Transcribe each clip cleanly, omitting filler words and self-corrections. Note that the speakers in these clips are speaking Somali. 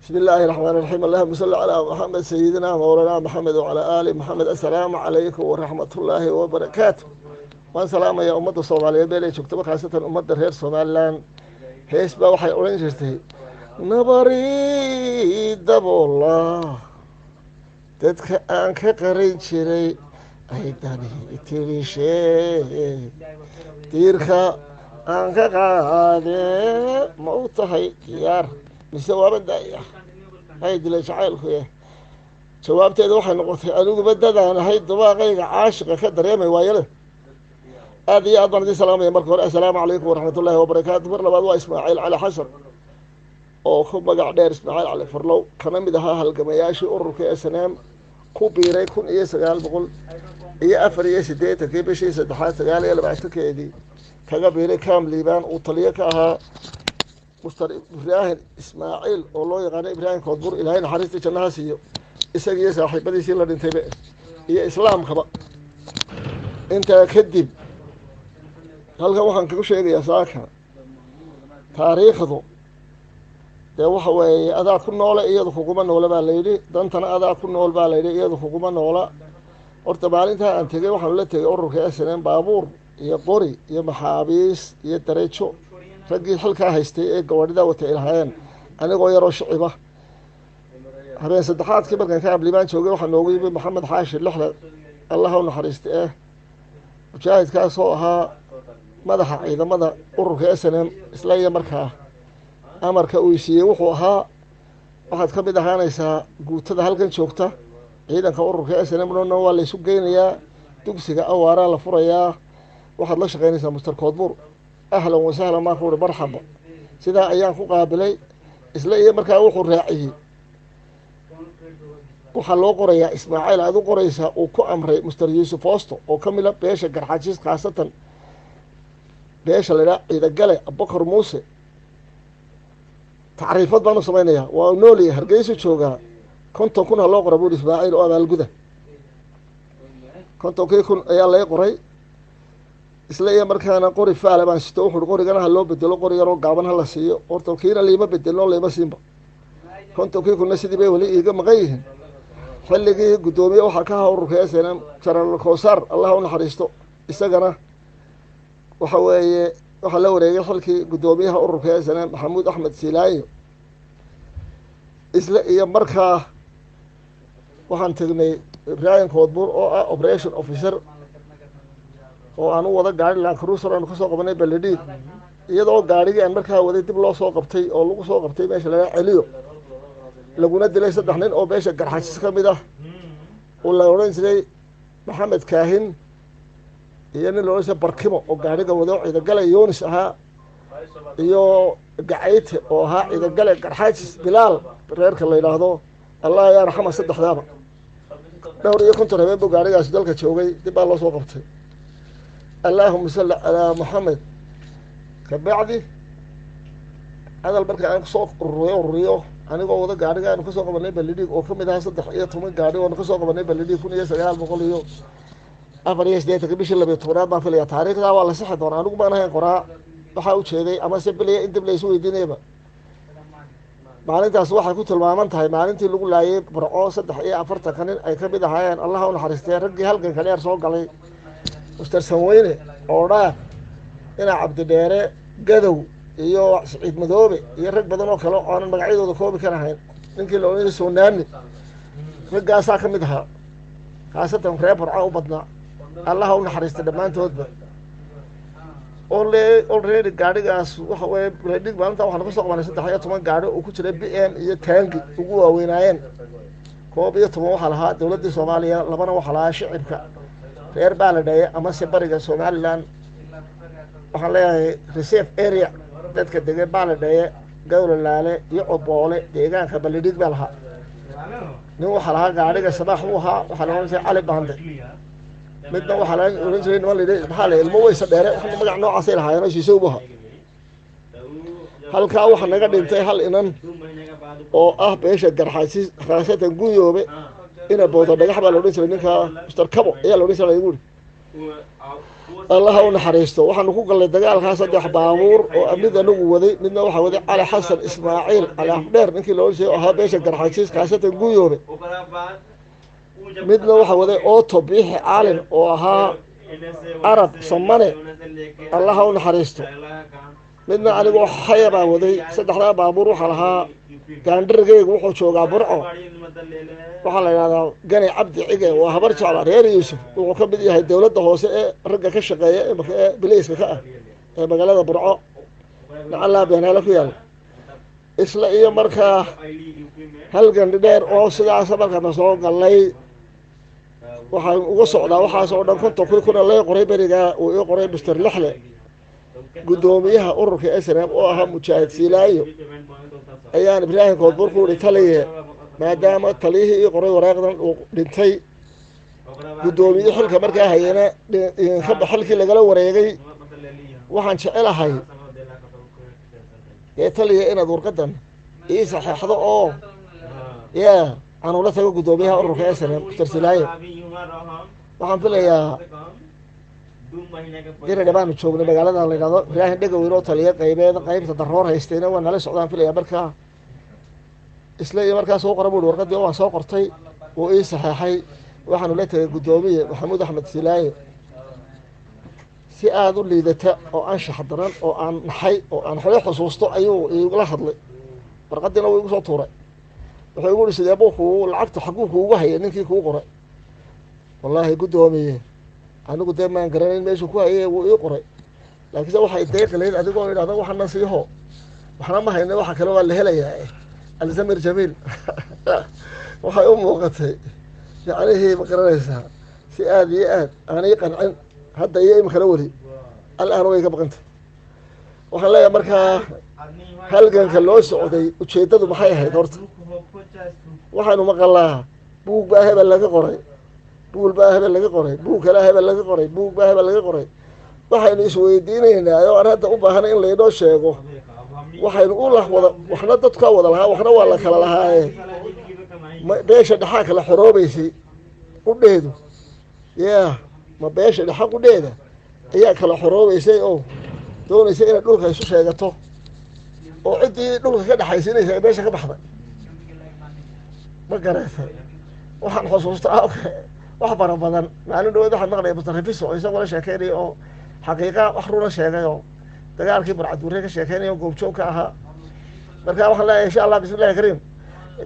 بسم الله الرحمن الرحيم اللهم صل على محمد سيدنا مولانا محمد وعلى آل محمد. السلام عليكم ورحمة الله وبركاته. والسلام يا أمة الصومالية بيلي شكتب خاصة أمة الرئيس صوماليان هيس با waxay oran jirtay nabari dabola dadka aan ka qarin jiray ay dani tirishe diirka aan ka qaade ma u tahay diyaar mise waaba daaya ay dilay jacaylku jawaabteeda waxay noqotay anigu badadaan ahay dabaaqayga caashiqa ka dareemay waayale aad iyo aad baan idin salaamaya marka hore assalaamu calaykum waraxmatullaahi wabarakaatu. mar labaad waa ismaaciil cali xasan oo ku magac dheer ismaaciil cali farlow kana mid ahaa halgamayaashii ururka SNM ku biiray 1984 bishii saddexaad 29 kaga biiray kaam liibaan uu taliye ka ahaa mustar ibraahim ismaaciil oo loo yaqaano ibraahim koodbur ilaahay naxariista jannaha siiyo isagiyo saaxiibadiisii la dhintayba iyo islaamkaba. intaa kadib halkan waxaan kagu sheegayaa saaka taariikhdu dee waxa weeye adaa ku noole iyadu kuguma noole baa layidhi, dantana adaa ku nool baa layidhi iyadu kuguma noola. horta maalintaa aan tegey waxaanu la tegey ururka SNM baabuur iyo qori iyo maxaabiis iyo dareejo raggii xilkaa haystay ee gawadhida watay lahaayeen anigoo yaroo shiciba. habeen saddexaadkii markaan ka abliibaan joogay waxaa noogu yimi maxamed xaashi lixda allah u naxariista mujaahidkaasoo ahaa madaxa ciidamada ururka SNM isla iyo markaa amarka uu siiyey wuxuu ahaa waxaad ka mid ahaanaysaa guutada halkan joogta ciidanka ururka SNM noona waa laysu geynayaa dugsiga awaaraa la furayaa waxaad la shaqaynaysaa muster koodbur ahlan wasahlan maan ku uhi marxaba. sidaa ayaan ku qaabilay isla iyo markaa wuxuu raaciyey waxaa loo qorayaa ismaaciil aad u qoraysaa uu ku amray muster yuusuf hoosto oo ka mida beesha garxajiis khaasatan beesha la idhaha ciidagale abubakar muuse tacriifad baan u samaynayaa waa nooliya hargeysu joogaa 50 kun ha loo qora buuri ismaaciil oo abaalguda 50 kun ayaa lay qoray isla iyo markaana qori faale baan sito wuxuu qorigana ha loo bedelo qori yaroo gaaban ha la siiyo horta kiina liima bedelno liima siinba 50 kunna sidii bay weli iiga maqan yihiin. xilligii guddoomiye waxaa ka ahaa ururka SNM General Koosar allah u naxariisto isagana waxa weeye waxaa la wareegay xilkii guddoomiyaha ururka SNM maxamuud axmed silaayo. isla iyo markaa waxaan tegnay ibraahim koodbur oo ah operation officer oo aan u wada gaari Land Cruiser aan kasoo qabanay Baledhiid iyadoo gaarigii aan markaa waday dib loo soo qabtay oo lagu soo qabtay meesha laga celiyo laguna dilay 3 nin oo beesha garxasis ka mid ah oo la oran jiray maxamed kaahin iyo nin loo soo barkimo oo gaariga wado ciidagale Yoonis ahaa iyo gacayte oo ahaa ciidagale garxasis bilaal reerka la yiraahdo allah ya raxma saddexdaaba dhowr iyo 50 habeen buu gaarigaas dalka joogay dib baa loo soo qabtay. allahumma salli ala muhammad kabacdi adal marka aan soo ururiyo anigoo wada gaariga aan kasoo qabanay Baledhiid oo kamid ah 13 gaari oo kasoo qabanay Baledhiid 1984 bishii 12 baan filayaa taariikhda waa la saxi doonaa anigu baan ahayn qoraa waxa uu jeeday ama se bilay in dib la isu weydiinayba. maalintaas waxay ku tilmaaman tahay maalintii lagu laayay Burco 43 nin ay ka mid ahaayeen allah u naxariistay raggii halkan ka dheer soo galay muster Sanweyne oo dhaa ina cabdi dheere gadow iyo Saciid Madoobe iyo rag badan oo kale oo aan magacyadooda koobi karahayn ninkii loo yiri Soonaani raggaasaa ka mid ahaa khaasatan reer Burco u badnaa allah u naxariistay dhammaantoodba. already gaarigaas waxa weeye Baledhiid maalinta waxaan ka soo qabanay 13 gaari oo ku jira BM iyo taangi ugu waaweynaayeen 11 waxaa lahaa dowladda Soomaaliya labana waxaa lahaa shicibka reer Baladheye ama se bariga Somaliland waxaan leeyahay reserve area dadka degan Baladheye Gowralaale iyo Oboole deegaanka Baledhiid baa lahaa. nin waxaa lahaa gaariga sabax uu ahaa waxaa la oran jiray Cali Bande midna waxaa la oran jiray niman leeyahay maxaa la ilmo weysa dheere waxa magac noocaas ay lahaayeen shiisoo buha. halkaa waxaa naga dhintay hal inan oo ah beesha garxasis khaasatan guyoobe ina boodo dhagax baa la oran jiray ninka Mr. Kabo ayaa la oran jiray الله هون حريستو وحن نقول قال الدجال خاصة دح بامور وأميد أنو وذي مدنا واحد وذي على حسن إسماعيل على حبير نكى لو شيء وها بيش الجرحيس خاصة الجيوبي مدنا واحد وذي أوتو بيه عالم وها عرب صمنة الله هون حريستو midna anigu xaya baa waday saddexda baabuur waxa lahaa gaandhirgeygu wuxuu joogaa burco waxa la yiraahdaa gani cabdi cige waa habar jecla reer yuusuf wuxuu ka mid yahay dawladda hoose ee ragga ka shaqeeya ee bilayska ka ah ee magaalada burco lacala beenaala ku yaal isla iyo markaa halgan dheer oo sidaas markaa soo galay waxaan uga socdaa waxaas oo dhan konton kuna la qoray bariga oo ii qoray Mr. Laxle gudoomiyaha ururka SNM oo ahaa mujaahid Silaayo ayaan Ibraahim Koodbuur ku taliye maadaama taliyihii ii qoray waraaqdan uu dhintay gudoomiyaha xilka markaa hayana ka baxalkii lagala wareegay waxaan jecelahay ee taliye inaad warqadan ii saxeexdo oo yaa aanu la tago gudoomiyaha ururka SNM Mr. Silaayo waxaan filayaa dira dhabaan joogna magaalada la yiraahdo Ibraahim Dhegaweyro taliye qaybta daroor haystayna waa nala socdaan filayaa markaa isla iyo markaa soo qoray warqadii oo soo qortay oo ii saxeexay waxaanu la tagay gudoomiye Maxamuud Axmed Silaayo si aad u liidata oo aan shaxdaran oo aan naxay oo aan xolay xusuusto ayuu igula hadlay warqadiina wuu igu soo tuuray wuxuu igu sidee buu lacagta xaquu ugu hayay ninkii ku qoray wallahi gudoomiye anigu deemaan garanayn meesha ku hayay wuu ii qoray laakiin waxa ay deeqleen adigoo yiraahdo waxana siiho waxna ma hayno waxa kale waa la helayaa alzamir jamiil waxa uu muuqatay yaani ma garanaysaa si aad iyo aad aanay qancin hadda iyo imka wali al'aan way ka baqantay waxaan leeyahay markaa halganka loo socday ujeedadu maxay ahayd horta waxaanu maqalaa buug baa hebel laga qoray buug baa hebel laga qoray buug kale hebel laga qoray buug baa hebel laga qoray waxaynu isweydiinaynaa oo aan hadda u baahanay in laynoo sheego waxaynu u wada waxna dadka wada lahaa waxna waa la kala lahaayee beesha dhaxaa kala xoroobaysay u dheedu yaa ma beesha dhaxaa u dheeda ayaa kala xoroobaysay oo doonaysa inay dhulka isu sheegato oo cidii dhulka ka dhaxaysinaysa ay beesha ka baxday ma garaysan waxaan xusuustaa wax badan maalin dhaweed waxaan maqlay Mustarafiis oo isagoo la sheekeynay oo xaqiiqa wax runa sheegay oo dagaalkii burcadure ka sheekeynay oo goobjoog ka ahaa markaa waxaan leeyahay insha Allah bismillaah kariim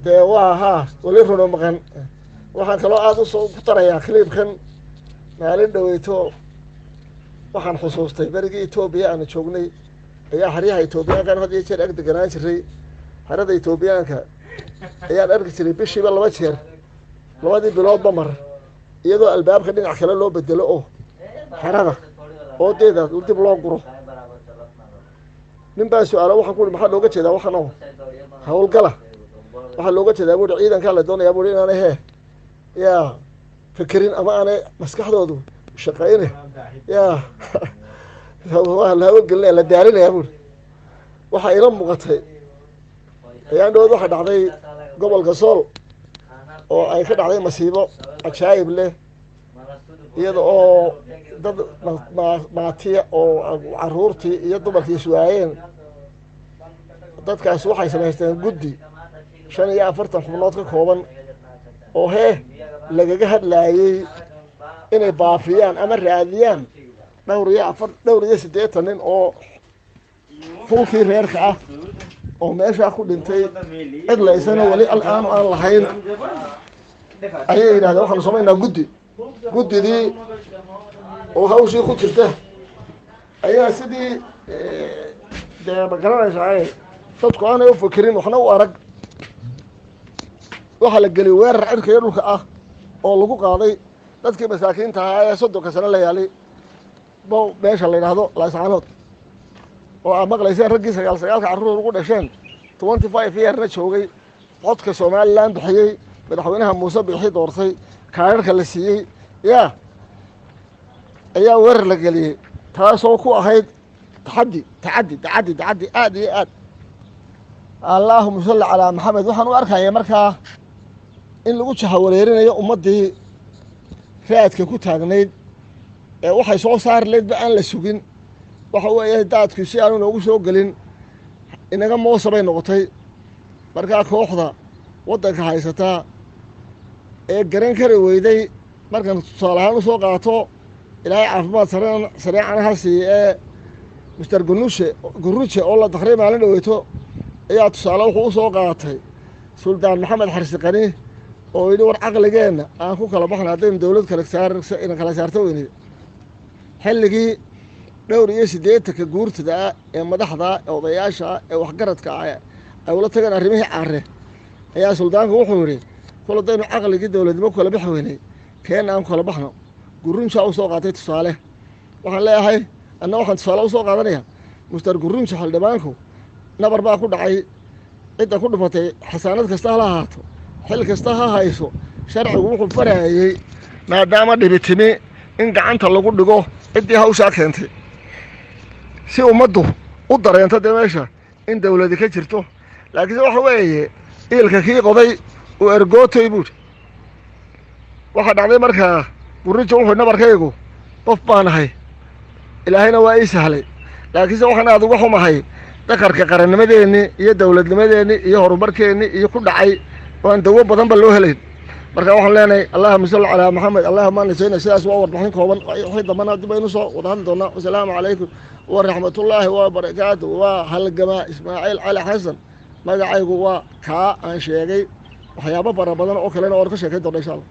dee waa wali runo maqan waxaan kaloo aad u soo ku tarayaa clipkan maalin dhaweeto waxaan xusuustay berigii Itoobiya aan joognay ayaa xariyaha Itoobiyaanka had iyo jeer ag deganaan jiray harada Itoobiyaanka ayaa arki jiray bishiiba 2 jeer labadii biloodba mar iyadoo albaabka dhinac kale loo bedelo oo xarada oo deeda dib loo guro nin baa su'aalo waxaan ku maxaa looga jeedaa waxaan oo hawlgala waxaa looga jeedaa buu ciidanka la doonayaa buu inaan yaa fikirin ama aan maskaxdoodu shaqeeyne yaa waa la hawlgalay la daarinayaa buu waxa ila muuqatay ayaan dhow waxa dhacday gobolka Sool oo ay ka dhacday masiibo ajaayib leh iyada oo dad maatiya oo caruurtii iyo dumarkii suwaayeen dadkaas waxay samaysteen guddi 45 xubnood ka kooban oo lagaga hadlaayay inay baafiyaan ama raadiyaan dhowr iyo 8 nin oo fulkii reerka ah oo meesha ku dhintay cid la isana wali al'aan aan lahayn ayay yiraahdeen waxaan samaynaa guddidii oo hawshii ku jirta ayaa sidii ma garanaysaa dadku aanay u fikirin waxna u arag waxa la geliyay weerar cirka dhulka ah oo lagu qaaday dadkii masaakiinta ahaa ee 30 sano la yaalay meesha la yiraahdo Laascaanood oo aan maqlaysay raggii 9 carruur ugu dhasheen 25 yearna joogay codka Soomaaliland bixiyay madaxweynaha Muuse Biixi doortay kaararka la siiyay ayaa weerar la geliyay taasoo ku ahayd taxaddi aad iyo aad Allahumma salli ala Muhammad waxaan u arkayaa markaa in lagu jahawareerinayo ummadii raadka ku taagnayd waxay soo saar leedba aan la sugin waxa weeye daadku si aanu noogu soo gelin inaga moosa bay noqotay markaa kooxda waddanka haysataa ee garan kari weyday markan tusaale ahaan u soo qaato ilaahay caafimaad sareecana ha siiye ee mister guruje oo la dakray maalin dhaweyto ayaa tusaale wuxuu u soo qaatay suldaan maxamed xarsiqani oo yidhi war caqligeenna aan ku kala baxna haddaynu dowlad ina kala saarto weyne xilligii dhowr iyo 80 guurtada ah ee madaxda ee odayaasha ee waxgaradka ah ay ula tageen arrimihii caare ayaa suldaanku wuxuu yidhi kuladaynu caqligii dowladnimo kala bixi weynay keen aan kala baxno gurunja u soo qaatay tusaale waxaan leeyahay anna waxaan tusaale u soo qaadanayaa mister gurunja xildhibaanku nabar baa ku dhacay cidda ku dhufatay xasaanad kasta ha ahaato xil kasta ha hayso sharcigu wuxuu farayay maadaama dhibitimi in gacanta lagu dhigo ciddii hawshaa keentay si ummaddu u dareento dee meesha in dawladi ka jirto laakiinse waxa weeye iilka kii qoday uu ergootay buuri waxaa dhacday markaa gurunja wuxuu nabarkaygu qof baan ahay ilaahayna waa ii sahlay laakiinse waxaan aad uga xumahay dakarka qarannimadeenni iyo dawladnimadeenni iyo horumarkeenni iyo ku dhacay oo aan dawo badanba loo helayn marka waxaan leenahay allahumma salli calaa maxamed allahumma nasayna sidaas waa warbixin kooban wixii dambana dib aynu soo wada hadli doonaa wasalaamu calaykum waraxmatullaahi wabarakaatu waa halgamaa ismaaciil cali xasan magacaygu waa kaa aan sheegay waxyaabo fara badan oo kalena oon ka sheekayn doona insha allah